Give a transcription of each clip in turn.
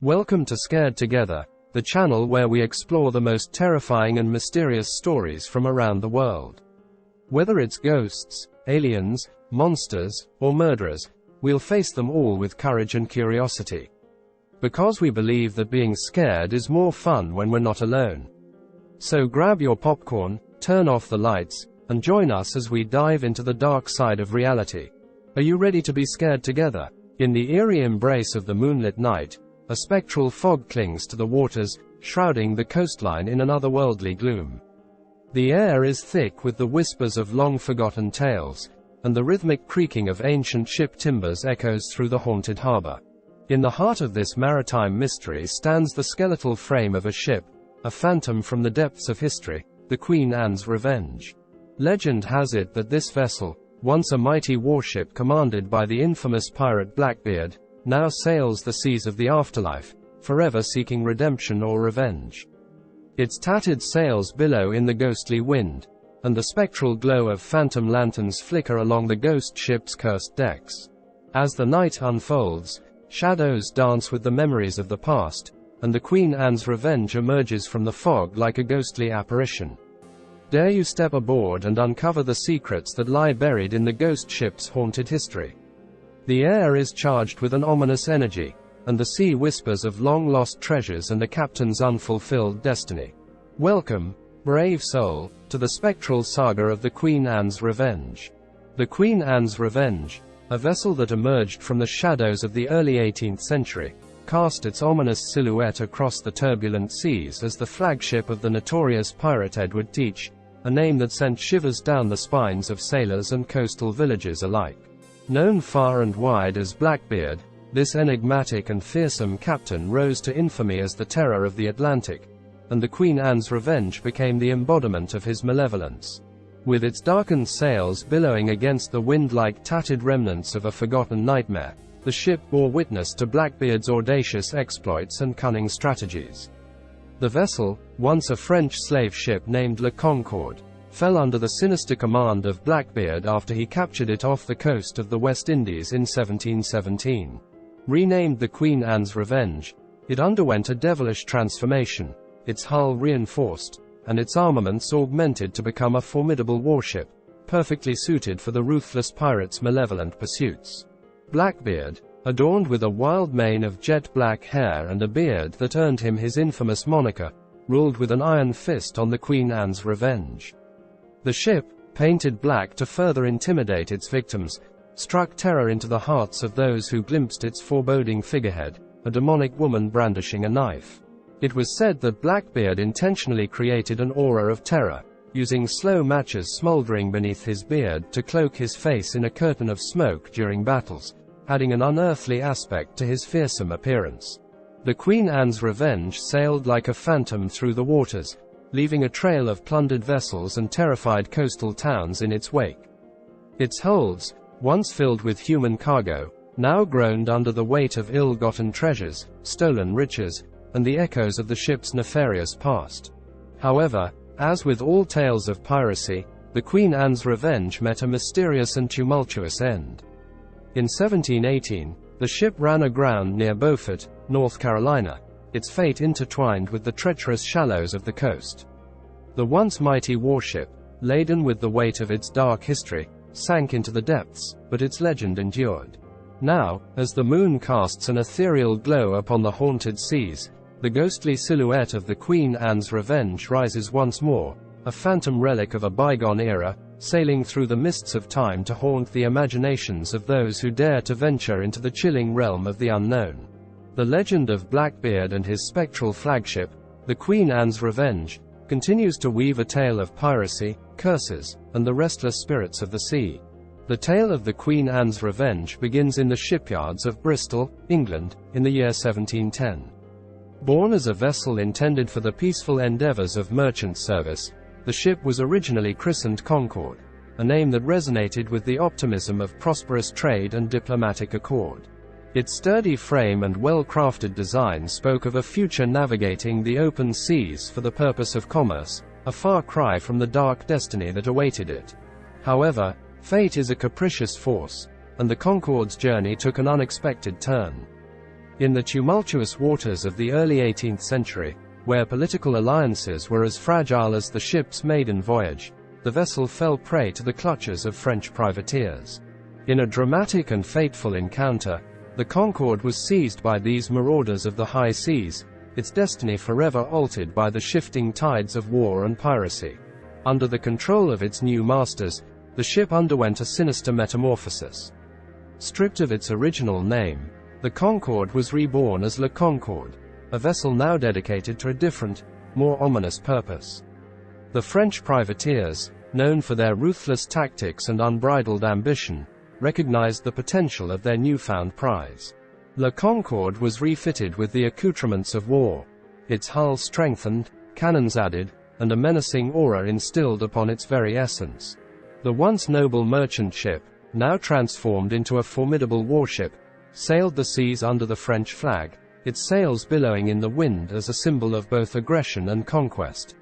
Welcome to Scared Together, the channel where we explore the most terrifying and mysterious stories from around the world. Whether it's ghosts, aliens, monsters, or murderers, we'll face them all with courage and curiosity. Because we believe that being scared is more fun when we're not alone. So grab your popcorn, turn off the lights, and join us as we dive into the dark side of reality. Are you ready to be scared together? In the eerie embrace of the moonlit night, a spectral fog clings to the waters, shrouding the coastline in an otherworldly gloom. The air is thick with the whispers of long-forgotten tales, and the rhythmic creaking of ancient ship timbers echoes through the haunted harbor. In the heart of this maritime mystery stands the skeletal frame of a ship, a phantom from the depths of history, the Queen Anne's Revenge. Legend has it that this vessel, once a mighty warship commanded by the infamous pirate Blackbeard, now sails the seas of the afterlife, forever seeking redemption or revenge. Its tattered sails billow in the ghostly wind, and the spectral glow of phantom lanterns flicker along the ghost ship's cursed decks. As the night unfolds, shadows dance with the memories of the past, and the Queen Anne's Revenge emerges from the fog like a ghostly apparition. Dare you step aboard and uncover the secrets that lie buried in the ghost ship's haunted history? The air is charged with an ominous energy, and the sea whispers of long-lost treasures and a captain's unfulfilled destiny. Welcome, brave soul, to the spectral saga of the Queen Anne's Revenge. The Queen Anne's Revenge, a vessel that emerged from the shadows of the early 18th century, cast its ominous silhouette across the turbulent seas as the flagship of the notorious pirate Edward Teach, a name that sent shivers down the spines of sailors and coastal villagers alike. Known far and wide as Blackbeard, this enigmatic and fearsome captain rose to infamy as the terror of the Atlantic, and the Queen Anne's Revenge became the embodiment of his malevolence. With its darkened sails billowing against the wind like tattered remnants of a forgotten nightmare, the ship bore witness to Blackbeard's audacious exploits and cunning strategies. The vessel, once a French slave ship named La Concorde, fell under the sinister command of Blackbeard after he captured it off the coast of the West Indies in 1717. Renamed the Queen Anne's Revenge, it underwent a devilish transformation, its hull reinforced, and its armaments augmented to become a formidable warship, perfectly suited for the ruthless pirate's malevolent pursuits. Blackbeard, adorned with a wild mane of jet-black hair and a beard that earned him his infamous moniker, ruled with an iron fist on the Queen Anne's Revenge. The ship, painted black to further intimidate its victims, struck terror into the hearts of those who glimpsed its foreboding figurehead, a demonic woman brandishing a knife. It was said that Blackbeard intentionally created an aura of terror, using slow matches smoldering beneath his beard to cloak his face in a curtain of smoke during battles, adding an unearthly aspect to his fearsome appearance. The Queen Anne's Revenge sailed like a phantom through the waters, leaving a trail of plundered vessels and terrified coastal towns in its wake. Its holds, once filled with human cargo, now groaned under the weight of ill-gotten treasures, stolen riches, and the echoes of the ship's nefarious past. However, as with all tales of piracy, the Queen Anne's Revenge met a mysterious and tumultuous end. In 1718, the ship ran aground near Beaufort, North Carolina, its fate intertwined with the treacherous shallows of the coast. The once mighty warship, laden with the weight of its dark history, sank into the depths, but its legend endured. Now, as the moon casts an ethereal glow upon the haunted seas, the ghostly silhouette of the Queen Anne's Revenge rises once more, a phantom relic of a bygone era, sailing through the mists of time to haunt the imaginations of those who dare to venture into the chilling realm of the unknown. The legend of Blackbeard and his spectral flagship, the Queen Anne's Revenge, continues to weave a tale of piracy, curses, and the restless spirits of the sea. The tale of the Queen Anne's Revenge begins in the shipyards of Bristol, England, in the year 1710. Born as a vessel intended for the peaceful endeavors of merchant service, the ship was originally christened Concorde, a name that resonated with the optimism of prosperous trade and diplomatic accord. Its sturdy frame and well-crafted design spoke of a future navigating the open seas for the purpose of commerce, a far cry from the dark destiny that awaited it. However, fate is a capricious force, and the Concorde's journey took an unexpected turn. In the tumultuous waters of the early 18th century, where political alliances were as fragile as the ship's maiden voyage, the vessel fell prey to the clutches of French privateers. In a dramatic and fateful encounter, the Concorde was seized by these marauders of the high seas, its destiny forever altered by the shifting tides of war and piracy. Under the control of its new masters, the ship underwent a sinister metamorphosis. Stripped of its original name, the Concorde was reborn as Le Concorde, a vessel now dedicated to a different, more ominous purpose. The French privateers, known for their ruthless tactics and unbridled ambition, recognized the potential of their newfound prize. Le Concorde was refitted with the accoutrements of war, its hull strengthened, cannons added, and a menacing aura instilled upon its very essence. The once noble merchant ship, now transformed into a formidable warship, sailed the seas under the French flag, its sails billowing in the wind as a symbol of both aggression and conquest.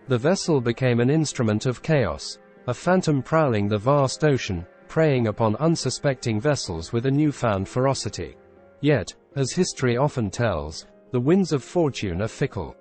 The vessel became an instrument of chaos, a phantom prowling the vast ocean, preying upon unsuspecting vessels with a newfound ferocity. Yet, as history often tells, the winds of fortune are fickle.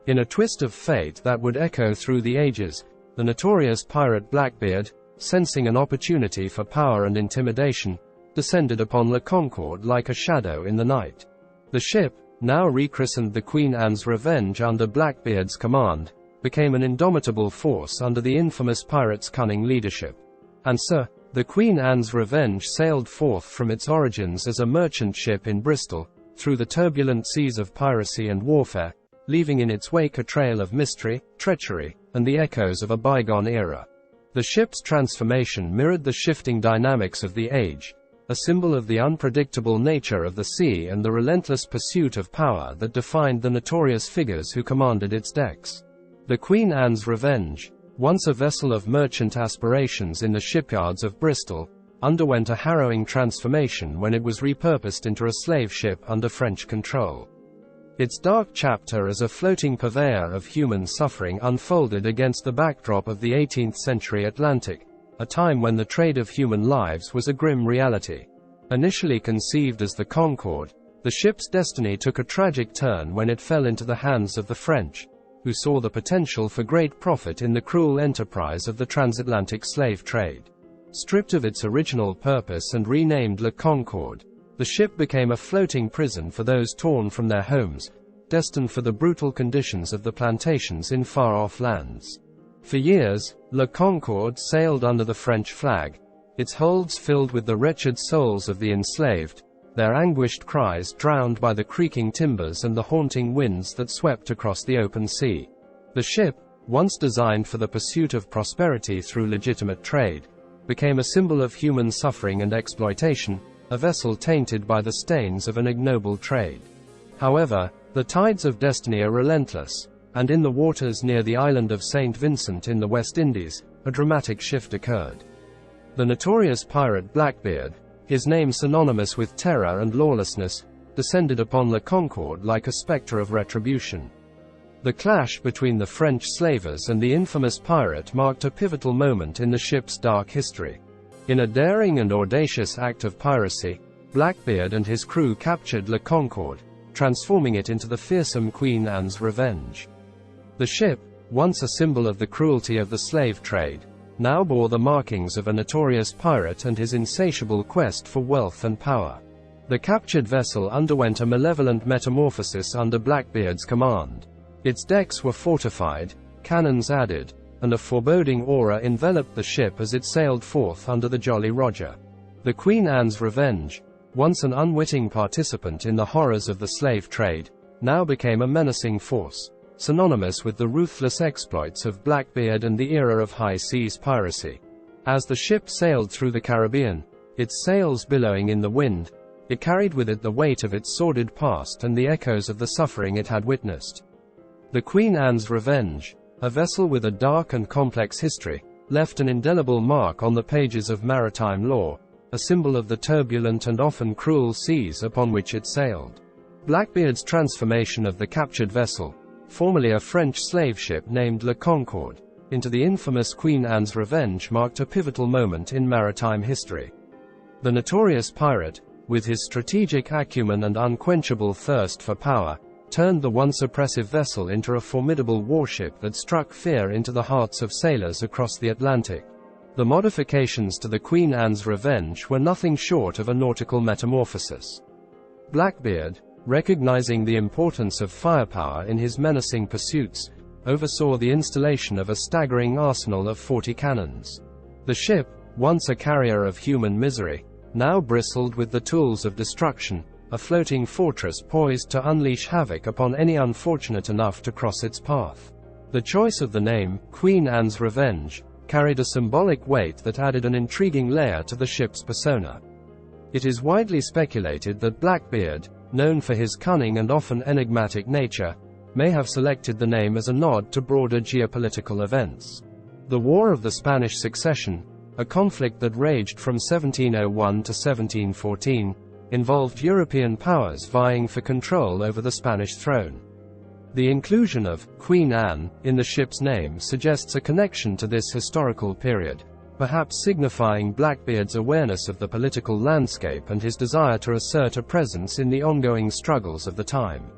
In a twist of fate that would echo through the ages, the notorious pirate Blackbeard, sensing an opportunity for power and intimidation, descended upon Le Concorde like a shadow in the night. The ship, now rechristened the Queen Anne's Revenge under Blackbeard's command, became an indomitable force under the infamous pirate's cunning leadership. And so, the Queen Anne's Revenge sailed forth from its origins as a merchant ship in Bristol, through the turbulent seas of piracy and warfare, leaving in its wake a trail of mystery, treachery, and the echoes of a bygone era. The ship's transformation mirrored the shifting dynamics of the age, a symbol of the unpredictable nature of the sea and the relentless pursuit of power that defined the notorious figures who commanded its decks. The Queen Anne's Revenge, once a vessel of merchant aspirations in the shipyards of Bristol, underwent a harrowing transformation when it was repurposed into a slave ship under French control. Its dark chapter as a floating purveyor of human suffering unfolded against the backdrop of the 18th century Atlantic, a time when the trade of human lives was a grim reality. Initially conceived as the Concorde, the ship's destiny took a tragic turn when it fell into the hands of the French, who saw the potential for great profit in the cruel enterprise of the transatlantic slave trade. Stripped of its original purpose and renamed Le Concorde, the ship became a floating prison for those torn from their homes, destined for the brutal conditions of the plantations in far-off lands. For years, Le Concorde sailed under the French flag, its holds filled with the wretched souls of the enslaved, their anguished cries drowned by the creaking timbers and the haunting winds that swept across the open sea. The ship, once designed for the pursuit of prosperity through legitimate trade, became a symbol of human suffering and exploitation, a vessel tainted by the stains of an ignoble trade. However, the tides of destiny are relentless, and in the waters near the island of St. Vincent in the West Indies, a dramatic shift occurred. The notorious pirate Blackbeard, his name synonymous with terror and lawlessness, descended upon Le Concorde like a spectre of retribution. The clash between the French slavers and the infamous pirate marked a pivotal moment in the ship's dark history. In a daring and audacious act of piracy, Blackbeard and his crew captured Le Concorde, transforming it into the fearsome Queen Anne's Revenge. The ship, once a symbol of the cruelty of the slave trade, now bore the markings of a notorious pirate and his insatiable quest for wealth and power. The captured vessel underwent a malevolent metamorphosis under Blackbeard's command. Its decks were fortified, cannons added, and a foreboding aura enveloped the ship as it sailed forth under the Jolly Roger. The Queen Anne's Revenge, once an unwitting participant in the horrors of the slave trade, now became a menacing force, synonymous with the ruthless exploits of Blackbeard and the era of high seas piracy. As the ship sailed through the Caribbean, its sails billowing in the wind, it carried with it the weight of its sordid past and the echoes of the suffering it had witnessed. The Queen Anne's Revenge, a vessel with a dark and complex history, left an indelible mark on the pages of maritime law, a symbol of the turbulent and often cruel seas upon which it sailed. Blackbeard's transformation of the captured vessel, formerly a French slave ship named Le Concorde, into the infamous Queen Anne's Revenge marked a pivotal moment in maritime history. The notorious pirate, with his strategic acumen and unquenchable thirst for power, turned the once oppressive vessel into a formidable warship that struck fear into the hearts of sailors across the Atlantic. The modifications to the Queen Anne's Revenge were nothing short of a nautical metamorphosis. Blackbeard, recognizing the importance of firepower in his menacing pursuits, oversaw the installation of a staggering arsenal of 40 cannons. The ship, once a carrier of human misery, now bristled with the tools of destruction, a floating fortress poised to unleash havoc upon any unfortunate enough to cross its path. The choice of the name, Queen Anne's Revenge, carried a symbolic weight that added an intriguing layer to the ship's persona. It is widely speculated that Blackbeard, known for his cunning and often enigmatic nature, may have selected the name as a nod to broader geopolitical events. The War of the Spanish Succession, a conflict that raged from 1701 to 1714, involved European powers vying for control over the Spanish throne. The inclusion of Queen Anne in the ship's name suggests a connection to this historical period, perhaps signifying Blackbeard's awareness of the political landscape and his desire to assert a presence in the ongoing struggles of the time.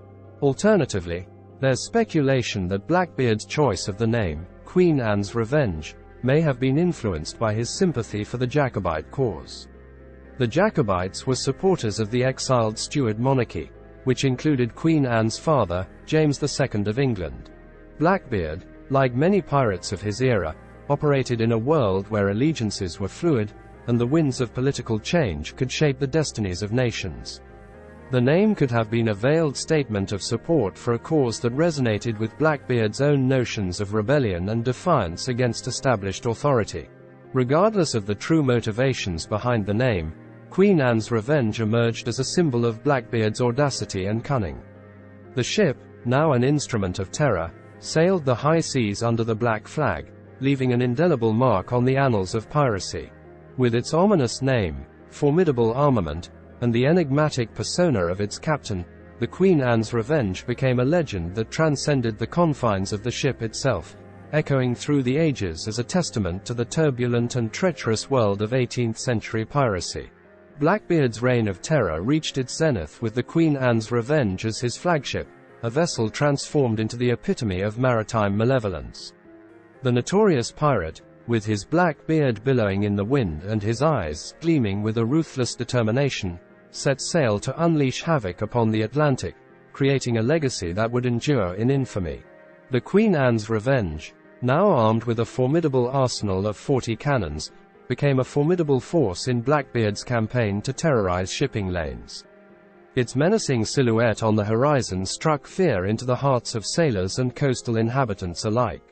Alternatively, there's speculation that Blackbeard's choice of the name, Queen Anne's Revenge, may have been influenced by his sympathy for the Jacobite cause. The Jacobites were supporters of the exiled Stuart monarchy, which included Queen Anne's father, James II of England. Blackbeard, like many pirates of his era, operated in a world where allegiances were fluid, and the winds of political change could shape the destinies of nations. The name could have been a veiled statement of support for a cause that resonated with Blackbeard's own notions of rebellion and defiance against established authority. Regardless of the true motivations behind the name, Queen Anne's Revenge emerged as a symbol of Blackbeard's audacity and cunning. The ship, now an instrument of terror, sailed the high seas under the black flag, leaving an indelible mark on the annals of piracy. With its ominous name, formidable armament, and the enigmatic persona of its captain, the Queen Anne's Revenge became a legend that transcended the confines of the ship itself, echoing through the ages as a testament to the turbulent and treacherous world of 18th-century piracy. Blackbeard's reign of terror reached its zenith with the Queen Anne's Revenge as his flagship, a vessel transformed into the epitome of maritime malevolence. The notorious pirate, with his black beard billowing in the wind and his eyes gleaming with a ruthless determination, set sail to unleash havoc upon the Atlantic, creating a legacy that would endure in infamy. The Queen Anne's Revenge, now armed with a formidable arsenal of 40 cannons, became a formidable force in Blackbeard's campaign to terrorize shipping lanes. Its menacing silhouette on the horizon struck fear into the hearts of sailors and coastal inhabitants alike.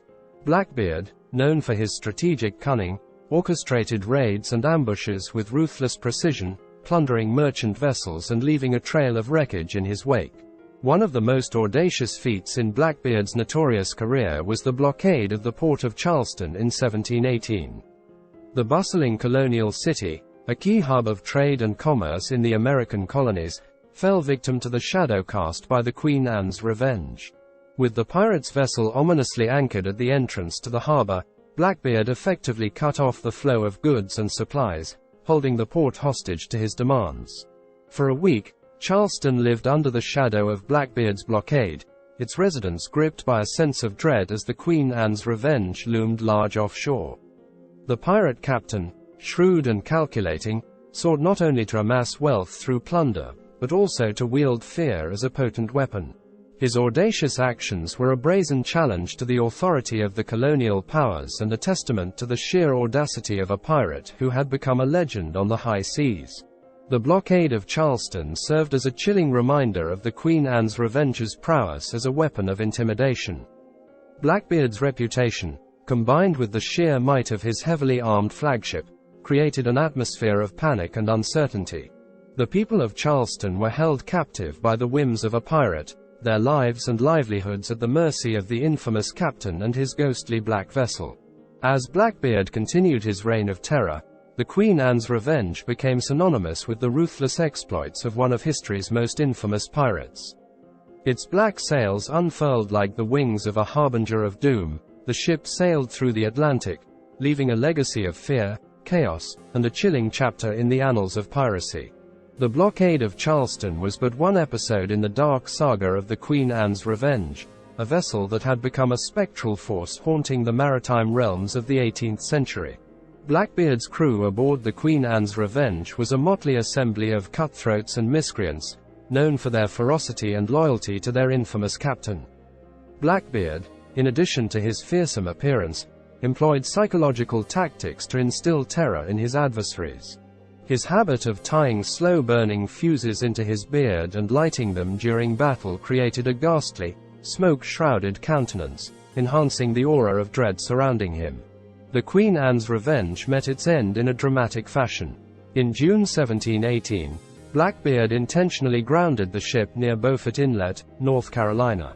Blackbeard, known for his strategic cunning, orchestrated raids and ambushes with ruthless precision, plundering merchant vessels and leaving a trail of wreckage in his wake. One of the most audacious feats in Blackbeard's notorious career was the blockade of the port of Charleston in 1718. The bustling colonial city, a key hub of trade and commerce in the American colonies, fell victim to the shadow cast by the Queen Anne's Revenge. With the pirate's vessel ominously anchored at the entrance to the harbor, Blackbeard effectively cut off the flow of goods and supplies, holding the port hostage to his demands. For a week, Charleston lived under the shadow of Blackbeard's blockade, its residents gripped by a sense of dread as the Queen Anne's Revenge loomed large offshore. The pirate captain, shrewd and calculating, sought not only to amass wealth through plunder, but also to wield fear as a potent weapon. His audacious actions were a brazen challenge to the authority of the colonial powers and a testament to the sheer audacity of a pirate who had become a legend on the high seas. The blockade of Charleston served as a chilling reminder of the Queen Anne's Revenge's prowess as a weapon of intimidation. Blackbeard's reputation, combined with the sheer might of his heavily armed flagship, created an atmosphere of panic and uncertainty. The people of Charleston were held captive by the whims of a pirate, their lives and livelihoods at the mercy of the infamous captain and his ghostly black vessel. As Blackbeard continued his reign of terror, the Queen Anne's Revenge became synonymous with the ruthless exploits of one of history's most infamous pirates. Its black sails unfurled like the wings of a harbinger of doom, the ship sailed through the Atlantic, leaving a legacy of fear, chaos, and a chilling chapter in the annals of piracy. The blockade of Charleston was but one episode in the dark saga of the Queen Anne's Revenge, a vessel that had become a spectral force haunting the maritime realms of the 18th century. Blackbeard's crew aboard the Queen Anne's Revenge was a motley assembly of cutthroats and miscreants, known for their ferocity and loyalty to their infamous captain. Blackbeard, in addition to his fearsome appearance, employed psychological tactics to instill terror in his adversaries. His habit of tying slow-burning fuses into his beard and lighting them during battle created a ghastly, smoke-shrouded countenance, enhancing the aura of dread surrounding him. The Queen Anne's Revenge met its end in a dramatic fashion. In June 1718, Blackbeard intentionally grounded the ship near Beaufort Inlet, North Carolina.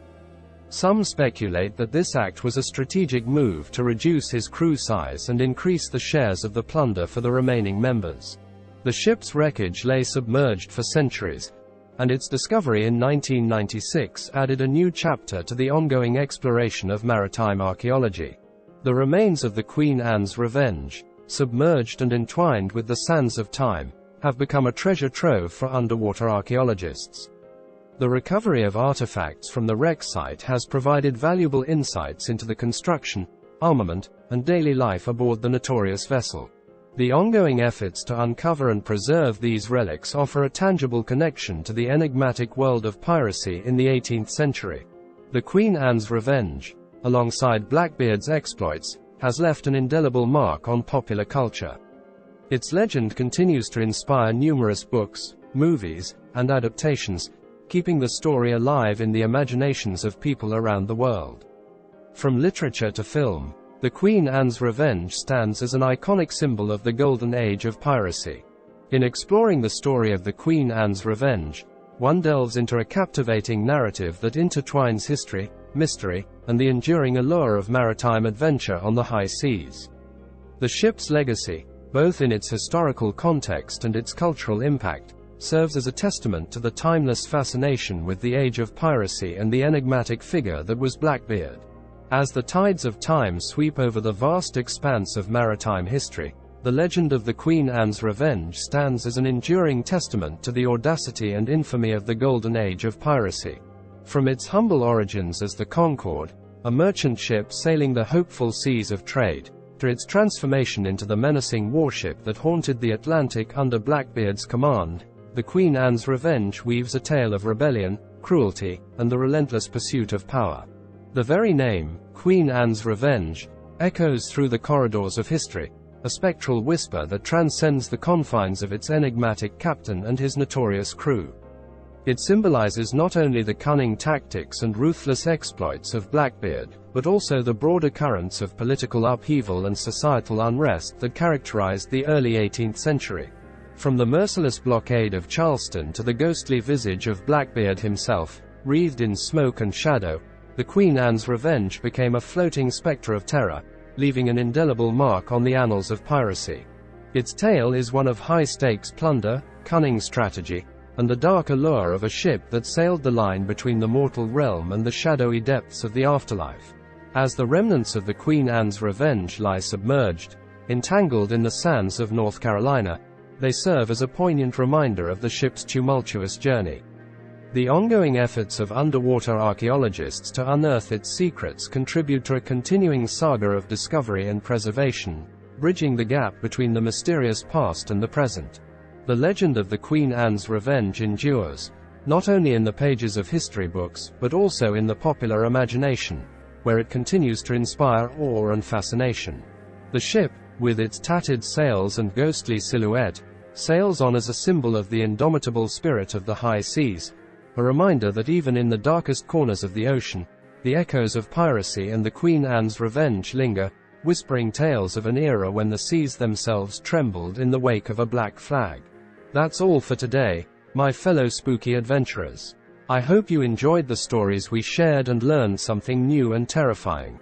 Some speculate that this act was a strategic move to reduce his crew size and increase the shares of the plunder for the remaining members. The ship's wreckage lay submerged for centuries, and its discovery in 1996 added a new chapter to the ongoing exploration of maritime archaeology. The remains of the Queen Anne's Revenge, submerged and entwined with the sands of time, have become a treasure trove for underwater archaeologists. The recovery of artifacts from the wreck site has provided valuable insights into the construction, armament, and daily life aboard the notorious vessel. The ongoing efforts to uncover and preserve these relics offer a tangible connection to the enigmatic world of piracy in the 18th century. The Queen Anne's Revenge, alongside Blackbeard's exploits, has left an indelible mark on popular culture. Its legend continues to inspire numerous books, movies, and adaptations, keeping the story alive in the imaginations of people around the world. From literature to film, the Queen Anne's Revenge stands as an iconic symbol of the golden age of piracy. In exploring the story of the Queen Anne's Revenge, one delves into a captivating narrative that intertwines history, mystery, and the enduring allure of maritime adventure on the high seas. The ship's legacy, both in its historical context and its cultural impact, serves as a testament to the timeless fascination with the age of piracy and the enigmatic figure that was Blackbeard. As the tides of time sweep over the vast expanse of maritime history, the legend of the Queen Anne's Revenge stands as an enduring testament to the audacity and infamy of the golden age of piracy. From its humble origins as the Concorde, a merchant ship sailing the hopeful seas of trade, to its transformation into the menacing warship that haunted the Atlantic under Blackbeard's command, the Queen Anne's Revenge weaves a tale of rebellion, cruelty, and the relentless pursuit of power. The very name, Queen Anne's Revenge, echoes through the corridors of history, a spectral whisper that transcends the confines of its enigmatic captain and his notorious crew. It symbolizes not only the cunning tactics and ruthless exploits of Blackbeard, but also the broader currents of political upheaval and societal unrest that characterized the early 18th century. From the merciless blockade of Charleston to the ghostly visage of Blackbeard himself, wreathed in smoke and shadow, the Queen Anne's Revenge became a floating spectre of terror, leaving an indelible mark on the annals of piracy. Its tale is one of high-stakes plunder, cunning strategy, and the dark allure of a ship that sailed the line between the mortal realm and the shadowy depths of the afterlife. As the remnants of the Queen Anne's Revenge lie submerged, entangled in the sands of North Carolina, they serve as a poignant reminder of the ship's tumultuous journey. The ongoing efforts of underwater archaeologists to unearth its secrets contribute to a continuing saga of discovery and preservation, bridging the gap between the mysterious past and the present. The legend of the Queen Anne's Revenge endures, not only in the pages of history books, but also in the popular imagination, where it continues to inspire awe and fascination. The ship, with its tattered sails and ghostly silhouette, sails on as a symbol of the indomitable spirit of the high seas, a reminder that even in the darkest corners of the ocean, the echoes of piracy and the Queen Anne's Revenge linger, whispering tales of an era when the seas themselves trembled in the wake of a black flag. That's all for today, my fellow spooky adventurers. I hope you enjoyed the stories we shared and learned something new and terrifying.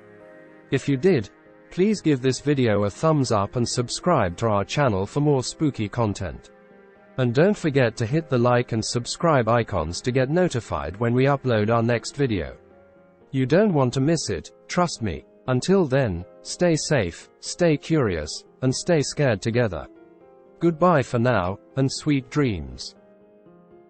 If you did, please give this video a thumbs up and subscribe to our channel for more spooky content. And don't forget to hit the like and subscribe icons to get notified when we upload our next video. You don't want to miss it, trust me. Until then, stay safe, stay curious, and stay scared together. Goodbye for now, and sweet dreams.